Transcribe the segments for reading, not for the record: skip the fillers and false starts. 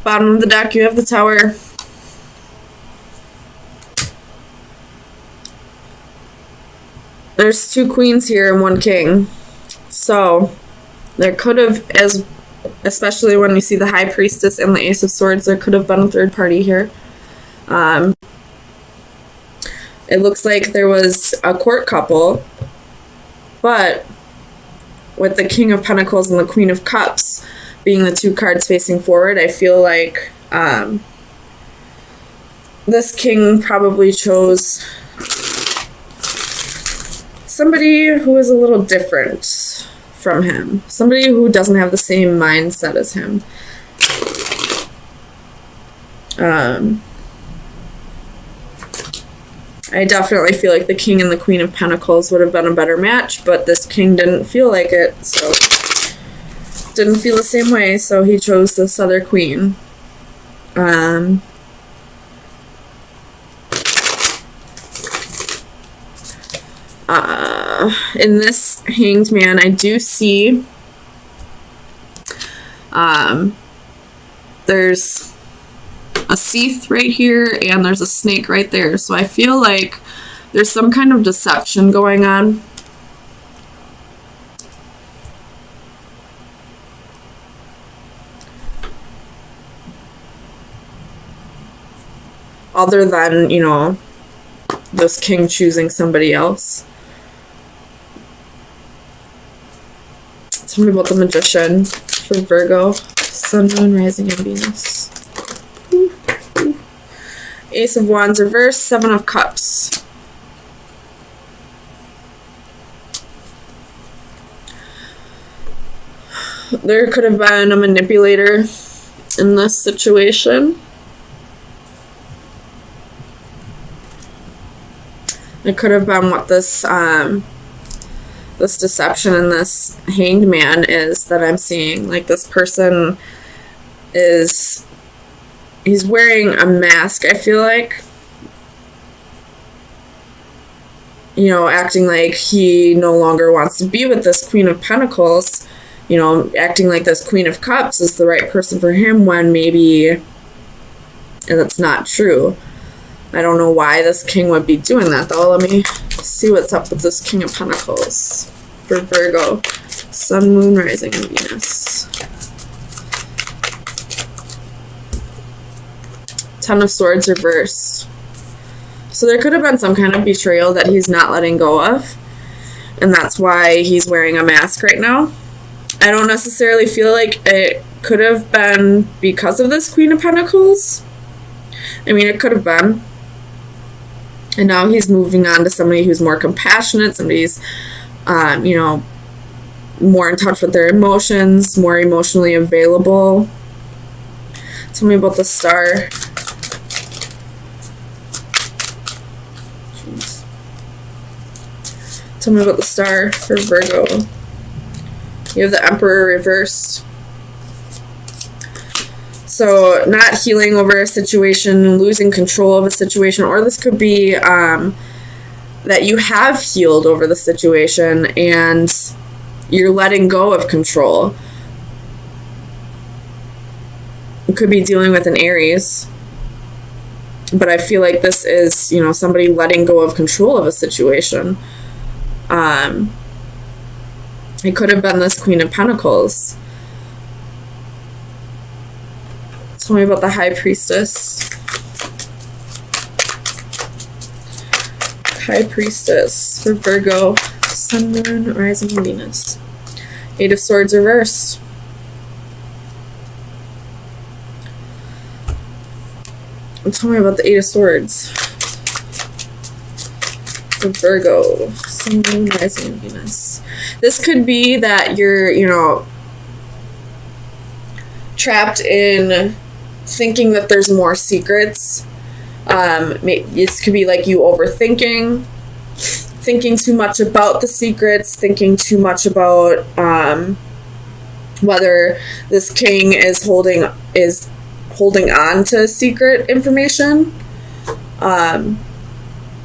Bottom of the deck, you have the Tower. There's 2 queens here and 1 king. So, there could have, especially when you see the High Priestess and the Ace of Swords, there could have been a third party here. It looks like there was a court couple, but with the King of Pentacles and the Queen of Cups being the 2 cards facing forward, I feel like this king probably chose somebody who is a little different from him. Somebody who doesn't have the same mindset as him. I definitely feel like the King and the Queen of Pentacles would have been a better match, but this king didn't feel like it, so didn't feel the same way, so he chose this other queen. In this Hanged Man, I do see there's a Seath right here, and there's a snake right there. So I feel like there's some kind of deception going on. Other than, you know, this king choosing somebody else. Tell me about the Magician for Virgo. Sun, Moon, Rising, and Venus. Ace of Wands reversed, 7 of Cups. There could have been a manipulator in this situation. It could have been what this this deception and this Hanged Man is that I'm seeing. Like, this person is, he's wearing a mask, I feel like. You know, acting like he no longer wants to be with this Queen of Pentacles. You know, acting like this Queen of Cups is the right person for him when maybe, and that's not true. I don't know why this king would be doing that, though. Let me see what's up with this King of Pentacles for Virgo. Sun, Moon, Rising, and Venus. 10 of Swords reversed. So there could have been some kind of betrayal that he's not letting go of, and that's why he's wearing a mask right now. I don't necessarily feel like it could have been because of this Queen of Pentacles. I mean, it could have been. And now he's moving on to somebody who's more compassionate, somebody who's, you know, more in touch with their emotions, more emotionally available. Tell me about the Star. Jeez. Tell me about the Star for Virgo. You have the Emperor reversed. So, not healing over a situation, losing control of a situation, or this could be that you have healed over the situation and you're letting go of control. You could be dealing with an Aries, but I feel like this is, you know, somebody letting go of control of a situation. It could have been this Queen of Pentacles. Tell me about the High Priestess. High Priestess for Virgo. Sun, Moon, Rising, and Venus. 8 of Swords reversed. Tell me about the 8 of Swords for Virgo. Sun, Moon, Rising, and Venus. This could be that you're, you know, trapped in thinking that there's more secrets. This could be like you overthinking, thinking too much about the secrets, thinking too much about whether this king is holding on to secret information, and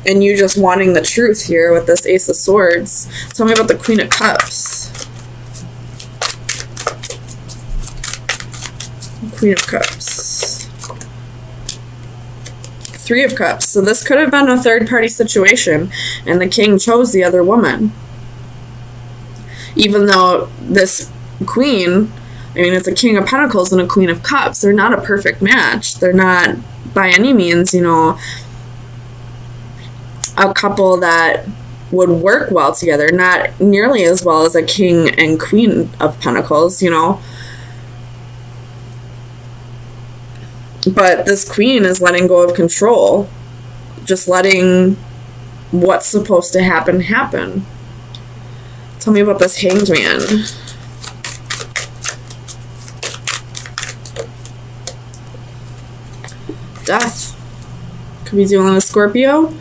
you just wanting the truth here with this Ace of Swords. Tell me about the Queen of Cups. Queen of Cups. Three of Cups. So this could have been a third-party situation, and the king chose the other woman. Even though this queen, I mean, it's a King of Pentacles and a Queen of Cups. They're not a perfect match. They're not, by any means, you know, a couple that would work well together. Not nearly as well as a King and Queen of Pentacles, you know. But this queen is letting go of control. Just letting what's supposed to happen, happen. Tell me about this Hanged Man. Death. Could be dealing with Scorpio.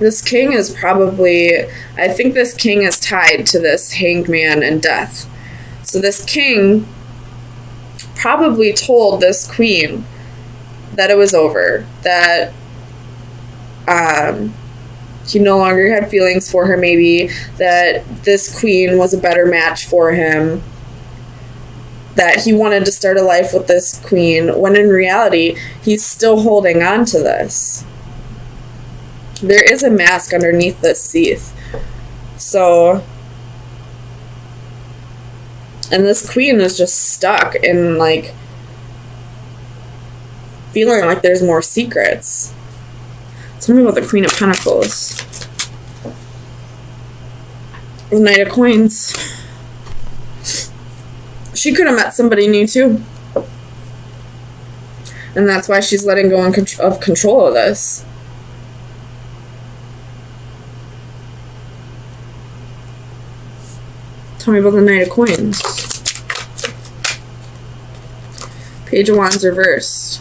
This king is probably, I think this king is tied to this Hanged Man and Death. So this king probably told this queen that it was over, that he no longer had feelings for her, maybe, that this queen was a better match for him, that he wanted to start a life with this queen, when in reality, he's still holding on to this. There is a mask underneath this sheath. So, and this queen is just stuck in, like, feeling like there's more secrets. Tell me about the Queen of Pentacles. The Knight of Coins. She could have met somebody new too. And that's why she's letting go of control of this. Tell me about the Knight of Coins. Page of Wands reversed.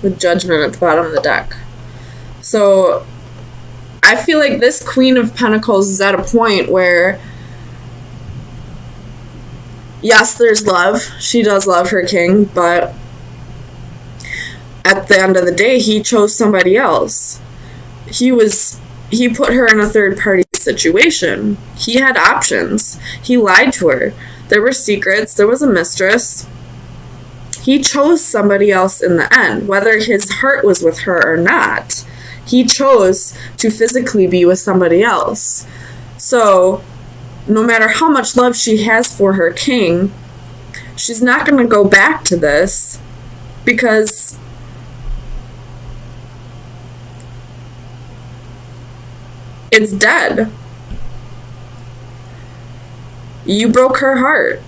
With Judgment at the bottom of the deck. So, I feel like this Queen of Pentacles is at a point where, yes, there's love. She does love her king, but at the end of the day, he chose somebody else. He put her in a third-party situation. He had options. He lied to her. There were secrets. There was a mistress. He chose somebody else in the end, whether his heart was with her or not. He chose to physically be with somebody else. So, no matter how much love she has for her king, she's not going to go back to this because it's dead. You broke her heart.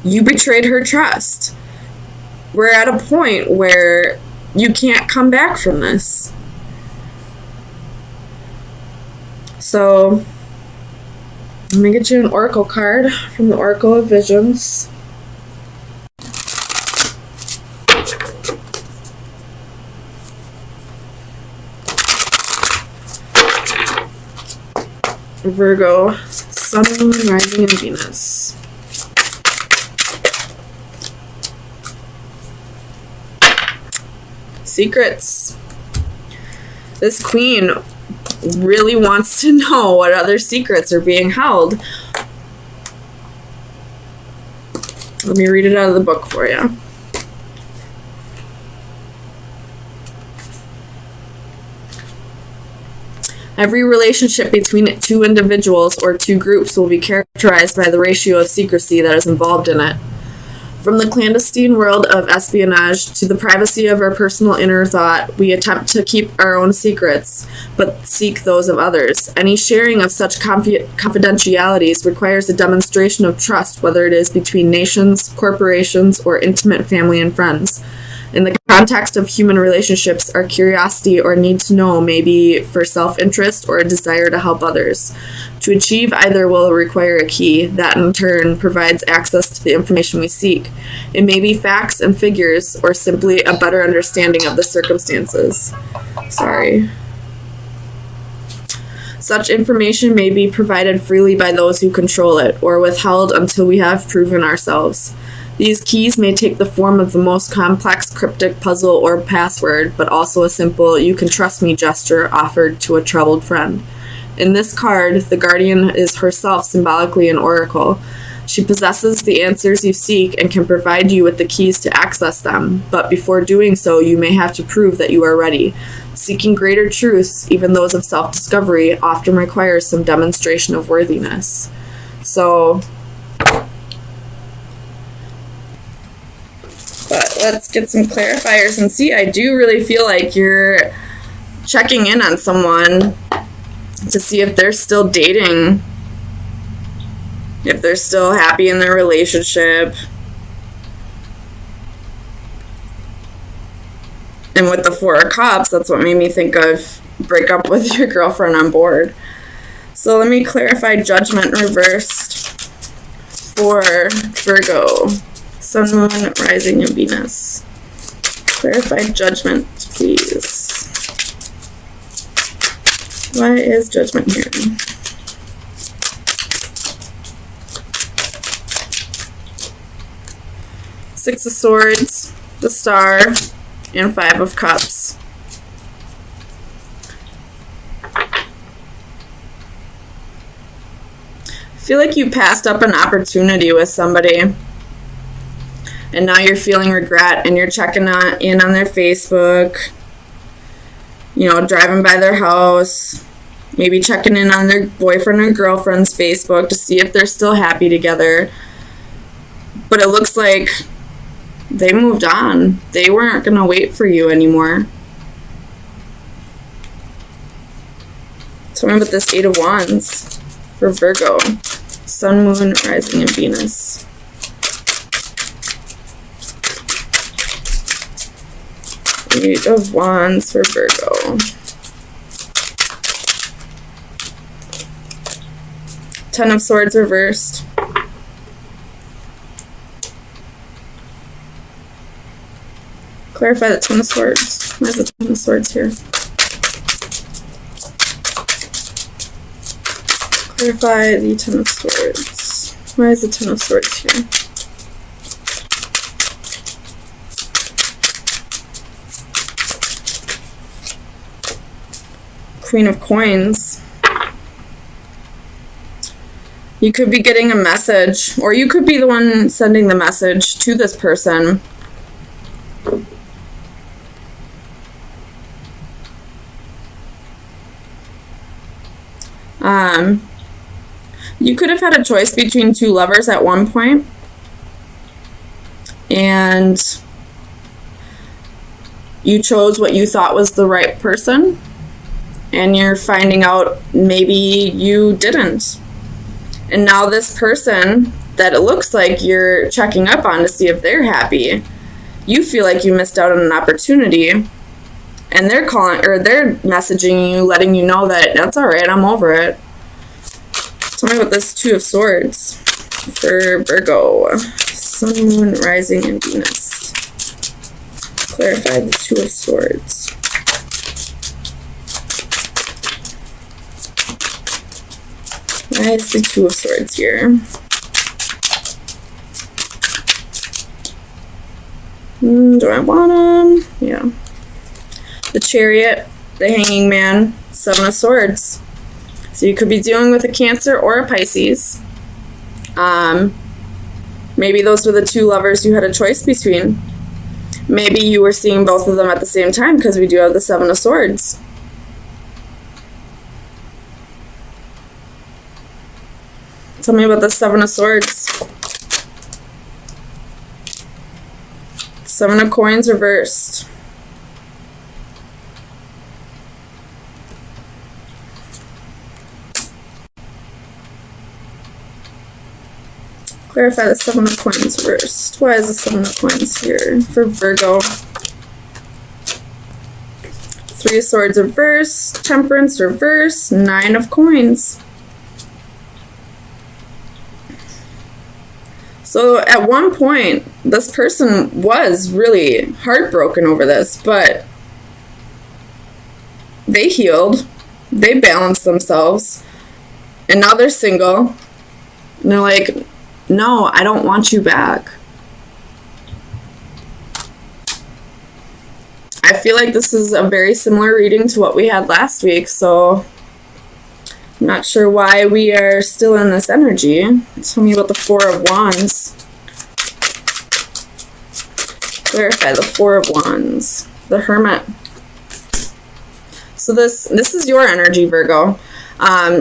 You betrayed her trust. We're at a point where you can't come back from this. So, let me get you an oracle card from the Oracle of Visions. Virgo, Sun, Moon, Rising, and Venus. Secrets. This queen really wants to know what other secrets are being held. Let me read it out of the book for you. Every relationship between two individuals or two groups will be characterized by the ratio of secrecy that is involved in it. From the clandestine world of espionage to the privacy of our personal inner thought, we attempt to keep our own secrets, but seek those of others. Any sharing of such confidentialities requires a demonstration of trust, whether it is between nations, corporations, or intimate family and friends. In the context of human relationships, our curiosity or need to know may be for self-interest or a desire to help others. To achieve either will require a key that in turn provides access to the information we seek. It may be facts and figures or simply a better understanding of the circumstances. Such information may be provided freely by those who control it or withheld until we have proven ourselves. These keys may take the form of the most complex cryptic puzzle or password, but also a simple "you can trust me" gesture offered to a troubled friend. In this card, the guardian is herself symbolically an oracle. She possesses the answers you seek and can provide you with the keys to access them, but before doing so, you may have to prove that you are ready. Seeking greater truths, even those of self-discovery, often requires some demonstration of worthiness. So, but let's get some clarifiers and see. I do really feel like you're checking in on someone to see if they're still dating, if they're still happy in their relationship. And with the Four of Cups, that's what made me think of break up with your girlfriend on board. So let me clarify Judgment reversed for Virgo, Sun, Moon, Rising, and Venus. Clarify Judgment, please. Why is Judgment here? Six of Swords, the Star, and Five of Cups. I feel like you passed up an opportunity with somebody, and now you're feeling regret, and you're checking in on their Facebook, you know, driving by their house, maybe checking in on their boyfriend or girlfriend's Facebook to see if they're still happy together. But it looks like they moved on. They weren't going to wait for you anymore. Tell me about this Eight of Wands for Virgo. Sun, Moon, Rising, and Venus. Eight of Wands for Virgo. Ten of Swords reversed. Clarify the Ten of Swords. Where's the Ten of Swords here? Clarify the Ten of Swords. Why is the Ten of Swords here? Queen of Coins. You could be getting a message, or you could be the one sending the message to this person. You could have had a choice between two lovers at one point, and you chose what you thought was the right person, and you're finding out maybe you didn't. And now this person that it looks like you're checking up on to see if they're happy, you feel like you missed out on an opportunity, and they're calling, or they're messaging you, letting you know that that's all right, I'm over it. Tell me about this Two of Swords for Virgo. Sun, Moon, Rising, and Venus. Clarify the Two of Swords. Why is the Two of Swords here? Do I want them? Yeah. The Chariot, the Hanging Man, Seven of Swords. So you could be dealing with a Cancer or a Pisces. Maybe those were the two lovers you had a choice between. Maybe you were seeing both of them at the same time, because we do have the Seven of Swords. Tell me about the Seven of Swords. Seven of Coins reversed. Clarify the Seven of Coins reversed. Why is the Seven of Coins here for Virgo? Three of Swords reversed. Temperance reversed. Nine of Coins. So at one point, this person was really heartbroken over this, but they healed, they balanced themselves, and now they're single, and they're like, no, I don't want you back. feel like this is a very similar reading to what we had last week, so I'm not sure why we are still in this energy. Tell me about the Four of Wands. Clarify the Four of Wands. The Hermit. So this is your energy, Virgo.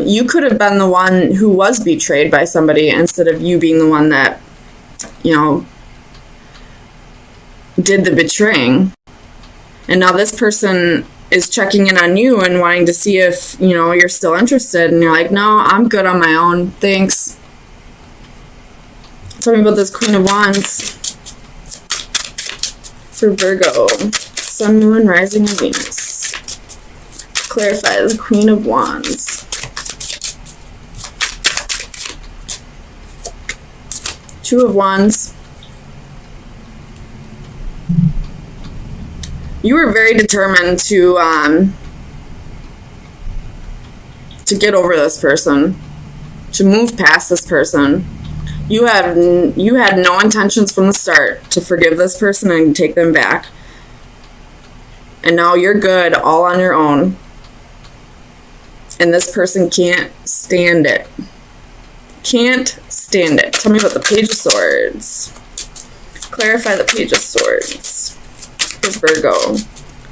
You could have been the one who was betrayed by somebody instead of you being the one that, you know, did the betraying. And now this person is checking in on you and wanting to see if, you know, you're still interested. And you're like, no, I'm good on my own. Thanks. Tell me about this Queen of Wands for Virgo. Sun, Moon, Rising, and Venus. Clarify the Queen of Wands. Two of Wands. You were very determined to get over this person, to move past this person. You had no intentions from the start to forgive this person and take them back. And now you're good all on your own. And this person can't stand it. Can't stand it. Tell me about the Page of Swords. Clarify the Page of Swords for Virgo.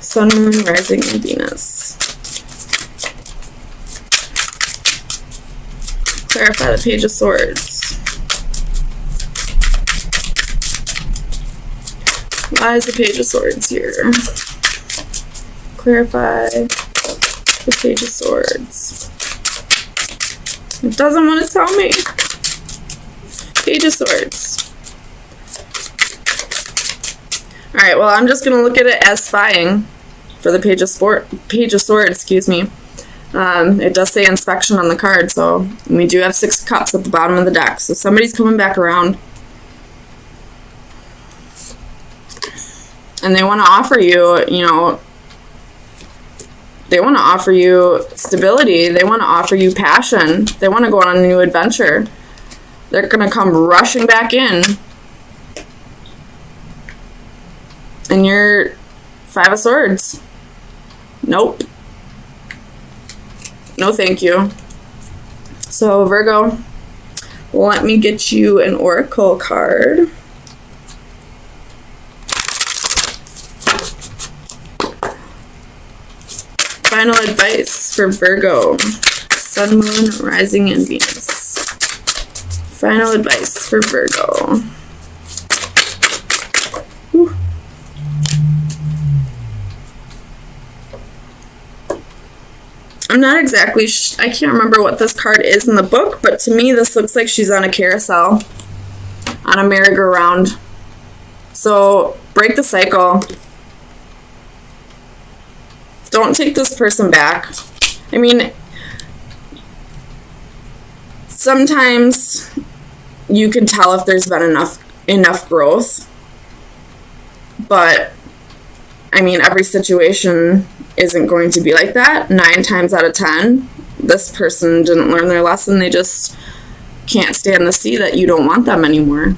Sun, Moon, Rising, and Venus. Clarify the Page of Swords. Why is the Page of Swords here? Clarify the Page of Swords. It doesn't want to tell me. Page of Swords. Alright, well, I'm just going to look at it as spying for the Page of Swords, excuse me. It does say inspection on the card, so we do have 6 cups at the bottom of the deck. So somebody's coming back around. And they want to offer you, you know, they want to offer you stability. They want to offer you passion. They want to go on a new adventure. They're going to come rushing back in. And you're 5 of Swords. Nope. No thank you. So Virgo, let me get you an oracle card. Final advice for Virgo. Sun, Moon, Rising, and Venus. Final advice for Virgo. Whew. I'm not exactly I can't remember what this card is in the book, but to me this looks like she's on a carousel, on a merry-go-round. So break the cycle. Don't take this person back. I mean, sometimes you can tell if there's been enough growth, but I mean, every situation isn't going to be like that. 9 times out of 10, this person didn't learn their lesson. They just can't stand to see that you don't want them anymore.